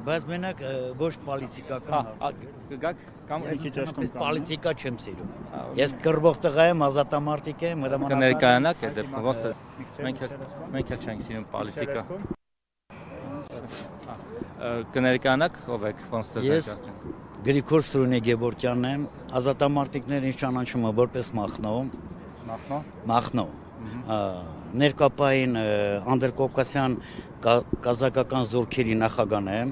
Բայց մենակ ոչ պոլիտիկական Գաք կամ պոլիտիկա չեմ սիրում։ Ես կռվող տղա եմ, ազատամարտիկ եմ, կներկայանաք է դեպքում ոնց է մենք էլ չենք սիրում պոլիտիկա։ Կներկայանաք ով եք ոնց է Ես Գրիգոր Սուրենի Գևորգյանն եմ, ազատամարտիկները ինձ ճանաչում են որպես Մախնո։ Ներկապային Անդրկովկասյան կազակական զորքերի նախագահն եմ,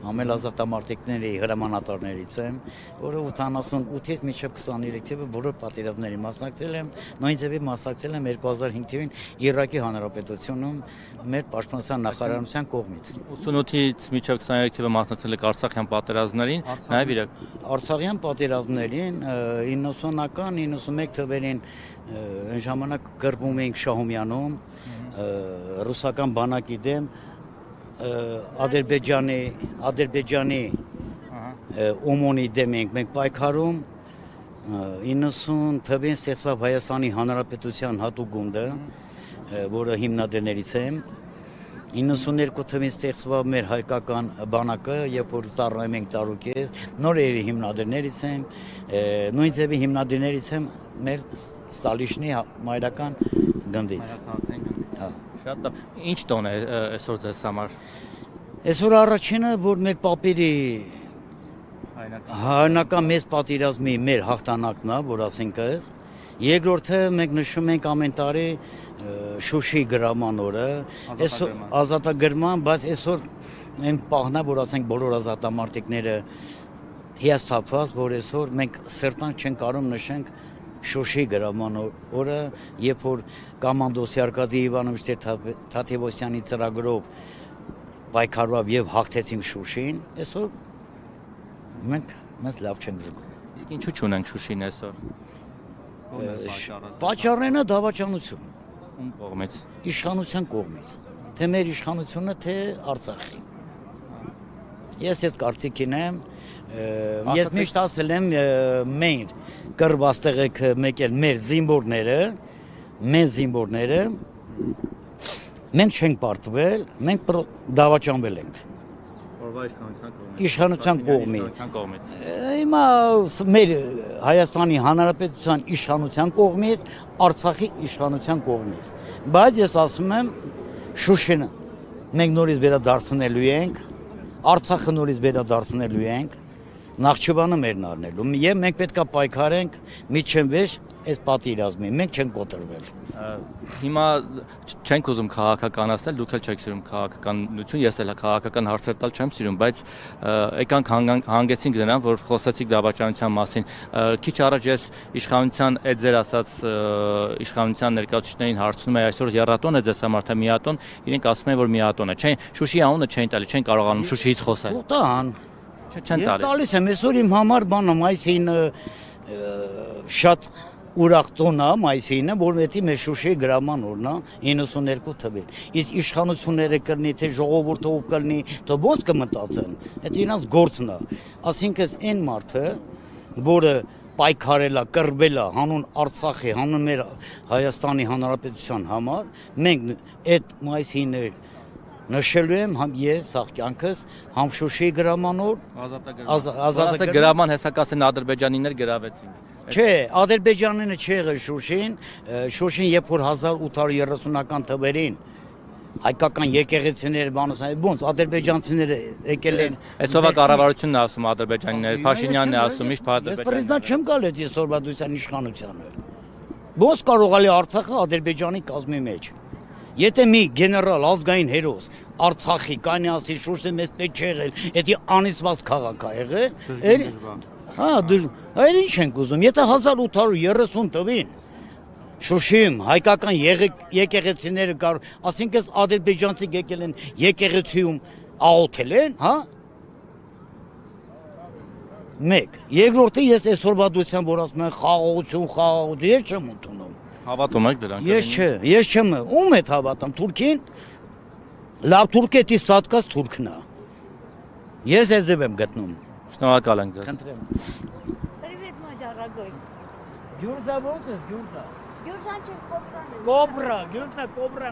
ամեն ազատամարտիկների հրամանատարներից եմ, որը 88-ից մինչև 23 թվականի բոլոր պատերազմների մասնակցել եմ, նույն ձևի մասնակցել եմ 2005 թվականին Իրաքի Հանրապետությունում մեր պաշտպանության նախարարության կողմից։ 88-ից մինչև 23 թվականի մասնակցել եք Արցախյան պատերազմներին, նաև Իրաք։ Արցախյան պատերազմներին 90-ական 91 թվականին այն ժամանակ կռվում էինք Շահումյանում, ռուսական բանակի դեմ Ադրբեջանի Օմոնի դեմ ենք մենք պայքարում 90 թվականին ստեղծավ Հայաստանի Հանրապետության հատուկ գունդը, որը հիմնադիրներից եմ 92 թվականին ստեղծավ մեր հայկական բանակը, երբ որ ստառնում ենք տարուկես, նորերի հիմնադիրներից եմ, նույն ձևի հիմնադիրներից եմ մեր Ստալիշնի մայրական գնդից։ Շատ լավ։ Ինչ տոն է այսօր ձեզ համար։ Այսօր առաջինը, որ մեր պապերի հայնական մեծ պատերազմի մեր հաղթանակն է, որ ասենք այս։ Երկրորդը մենք նշում ենք ամեն տարի Շուշի գրաման օրը, այսօր ազատագրման, բայց այսօր այն պահն է, որ ասենք բոլոր ազատամարտիկները հիասթափված, որ այսօր մենք սրտանք չենք կարող նշենք Շուշի գրաման օրը, երբ որ Կամանդոսի Արկադի Իվանովիչ Թադևոսյանի ծրագրով պայքարվավ եւ հաղթեցինք Շուշին, այսօր մենք մեզ լավ չենք զգում։ Իսկ ինչու չունենք Շուշին այսօր։ Պատճառն է դավաճանություն։ Ում կողմից։ Իշխանության կողմից։ Թե մեր իշխանությունը, թե Արցախի։ Ես այդ կարծիքին եմ, ես միշտ ասել եմ մեր կռված տեղեքը մեկել մեր զինվորները, մենք չենք պարտվել, մենք դավաճանվել ենք։ Իշխանության կողմից։ Հիմա մեր Հայաստանի Հանրապետության իշխանության կողմից, Արցախի իշխանության կողմից։ Բայց ես ասում եմ Շուշին մենք նորից վերադարձնելու ենք, Արցախը նորից վերադարձնելու ենք, Նախճիվանը մերն առնելու։ Եվ մենք պետք է պայքարենք միջև վերջ այս պատերազմի, մենք չենք կոտրվել։ Հիմա չենք ուզում քաղաքականացնել, դուք էլ չեք սիրում քաղաքականություն, ես էլ քաղաքական հարցեր տալ չեմ սիրում, բայց եկանք հանգեցինք նրան, որ խոսեցիք դավաճանության մասին։ Քիչ առաջ ես իշխանության այդ ձեր ասած իշխանության ներկայացուցիչներին հարցնում եմ, այսօր եռատոն է ձեզ համար թե միատոն, իրենք ասում են, որ միատոն է։ Չէ, Շուշի անունը չեն տալի, չեն կարողանում Շուշիից խոսել։ Տան։ Չեն տալիս։ Ես տալիս եմ, այսօր իմ համար բանը մայիսին շատ ուրախ տոն է մայիսինը, որ մետի մեր Շուշիի գրաման օրն է 92 թվականին։ Իսկ իշխանությունները կրնի, թե ժողովուրդը ով կլինի, թե ոնց կմտածեն, այդ իրանց գործն է։ Ասինքն այն մարդը, որը պայքարել է, կռվել է հանուն Արցախի, հանուն մեր Հայաստանի Հանրապետության համար, մենք այդ մայիսինը նշելու եմ համ ես աղկյանքս համ Շուշիի գրաման օր ազատագրման գրաման հեսակասեն ադրբեջանիներ գրավեցին։ Չէ, ադրբեջանինը չեղել Շուշին երբ որ 1830-ական թվերին հայկական եկեղեցիները բանս ոնց ադրբեջանցիները եկել են Այսօրվա կառավարությունն է ասում ադրբեջանիները, Փաշինյանն է ասում միշտ ադրբեջանիները։ Պրեզիդենտ չեմ գալիս այսօրվա դույսան իշխանությանը։ Ոնց կարող է Արցախը Ադրբեջանի կազմի մեջ։ Եթե մի գեներալ ազգային հերոս Արցախի կանի ասի Շուշը մեզ պետք չի եղել, դա անիծված քաղաք է եղել, այլ ինչ ենք ուզում, եթե 1830 թվին Շուշիում հայկական եկեղեցիները կար, ասինքն ադրբեջանցի եկել են եկեղեցիում աղոթել են, հա։ Մեկ, երկրորդը ես այսօրվա դույսան որ ասում են խաղաղություն, ես չեմ ընդունում։ Հավատում եք դրանք։ Ես չեմ, ում է հավատամ, Թուրքին։ Լավ թուրք է, դի սատկած թուրքն է։ Ես եզև եմ գտնում։ Շնորհակալ ենք ձեզ։ Խնդրեմ։ Привет, мой дорогой. Գյուրզա ո՞նց ես, Գյուրզա։ Գյուրջան չեմ կոպկան եմ։ Կոբրա, Գյուրզա կոբրա։